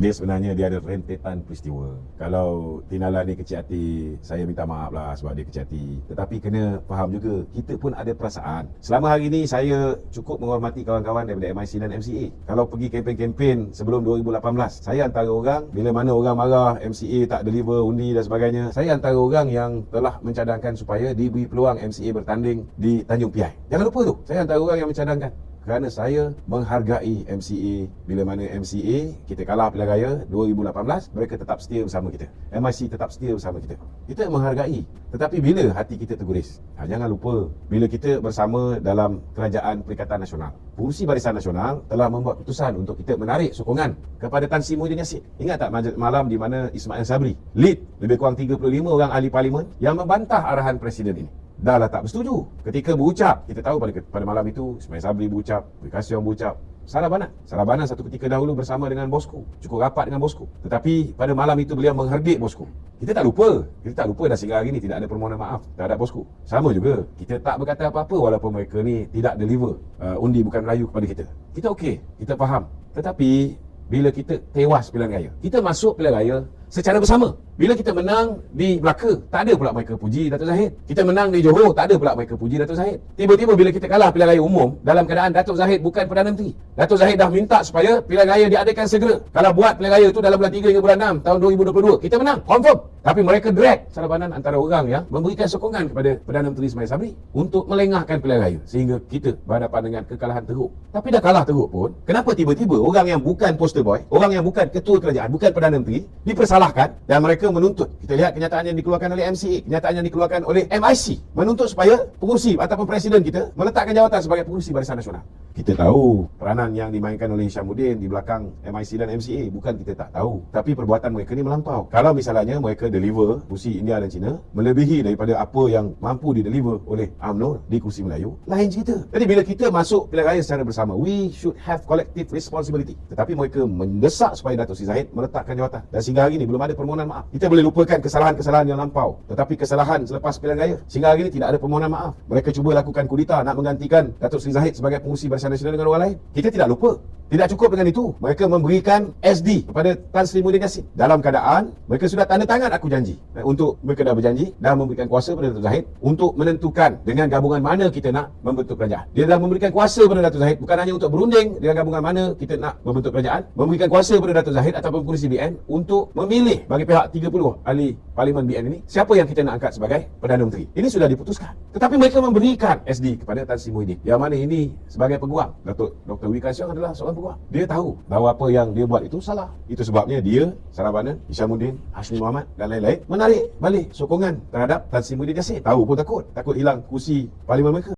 Dia sebenarnya dia ada rentetan peristiwa. Kalau Tinala ni kecil hati, saya minta maaf lah sebab dia kecil hati. Tetapi kena faham juga, kita pun ada perasaan. Selama hari ni saya cukup menghormati kawan-kawan daripada MIC dan MCA. Kalau pergi kempen-kempen sebelum 2018, saya antara orang, bila mana orang marah MCA tak deliver undi dan sebagainya, saya antara orang yang telah mencadangkan supaya diberi peluang MCA bertanding di Tanjung Piai. Jangan lupa tu, saya antara orang yang mencadangkan. Kerana saya menghargai MCA. Bila mana MCA, kita kalah pilihan raya 2018, mereka tetap setia bersama kita. MIC tetap setia bersama kita. Kita menghargai. Tetapi bila hati kita terguris, jangan lupa, bila kita bersama dalam Kerajaan Perikatan Nasional, Pengurusi Barisan Nasional telah membuat keputusan untuk kita menarik sokongan kepada Tan Sri Muhyiddin Yassin. Ingat tak malam di mana Ismail Sabri lead lebih kurang 35 orang ahli parlimen yang membantah arahan Presiden ini? Dah lah tak bersetuju. Ketika berucap, kita tahu pada malam itu Ismail Sabri berucap, Bikasiong berucap, Sarabanan satu ketika dahulu bersama dengan bosku, cukup rapat dengan bosku. Tetapi pada malam itu beliau mengherdik bosku. Kita tak lupa dah sehingga hari ini tidak ada permohonan maaf terhadap bosku. Sama juga, kita tak berkata apa-apa walaupun mereka ni tidak deliver undi bukan Melayu kepada kita. Kita okey, kita faham. Tetapi bila kita tewas pilihan raya, kita masuk pilihan raya secara bersama. Bila kita menang di Melaka, tak ada pula mereka puji Datuk Zahid. Kita menang di Johor, tak ada pula mereka puji Datuk Zahid. Tiba-tiba bila kita kalah pilihan raya umum, dalam keadaan Datuk Zahid bukan Perdana Menteri, Datuk Zahid dah minta supaya pilihan raya diadakan segera. Kalau buat pilihan raya itu dalam bulan 3 hingga bulan 6 tahun 2022, kita menang, confirm. Tapi mereka drag Sarabanan antara orang yang memberikan sokongan kepada Perdana Menteri Ismail Sabri untuk melengahkan pilihan raya, sehingga kita berhadapan dengan kekalahan teruk. Tapi dah kalah teruk pun, kenapa tiba-tiba orang yang bukan poster boy, orang yang bukan ketua kerajaan, bukan Perdana Menteri, dipersalahkan dan mereka menuntut? Kita lihat kenyataan yang dikeluarkan oleh MCA, kenyataan yang dikeluarkan oleh MIC, menuntut supaya pengurusi ataupun presiden kita meletakkan jawatan sebagai pengurusi Barisan Nasional. Kita tahu peranan yang dimainkan oleh Hishamuddin di belakang MIC dan MCA, bukan kita tak tahu, tapi perbuatan mereka ni melampau. Kalau misalnya mereka deliver kursi India dan China melebihi daripada apa yang mampu dideliver oleh UMNO di kursi Melayu, lain cerita. Jadi bila kita masuk pilihan raya secara bersama, we should have collective responsibility. Tetapi mereka mendesak supaya Datuk Seri Zahid meletakkan jawatan, dan sehingga hari ini belum ada permohonan maaf. Kita boleh lupakan kesalahan-kesalahan yang lampau, tetapi kesalahan selepas pilihan raya, sehingga hari ini tidak ada permohonan maaf. Mereka cuba lakukan kudeta nak menggantikan Datuk Seri Zahid sebagai pengurusi Barisan Nasional dengan orang lain. Kita tidak lupa. Tidak cukup dengan itu, mereka memberikan SD kepada Tan Sri Muhyiddin Yassin dalam keadaan mereka sudah tanda tangan aku janji. Untuk mereka dah berjanji, dah memberikan kuasa kepada Datuk Zahid untuk menentukan dengan gabungan mana kita nak membentuk kerajaan. Dia dah memberikan kuasa kepada Datuk Zahid bukan hanya untuk berunding dengan gabungan mana kita nak membentuk kerajaan, memberikan kuasa kepada Datuk Zahid ataupun pengurusi BN untuk memilih bagi pihak 30 ahli parlimen BN ini siapa yang kita nak angkat sebagai Perdana Menteri. Ini sudah diputuskan. Tetapi mereka memberikan SD kepada Tan Sri Muhyiddin, yang mana ini sebagai peguam. Dr. Bikasiong adalah seorang peguam. Dia tahu bahawa apa yang dia buat itu salah. Itu sebabnya dia, Sarabanan, Hishamuddin, Hashmi Mohamad dan lain-lain menarik balik sokongan terhadap Tan Sri Muhyiddin Yassin. Tahu pun takut hilang kursi parlimen mereka.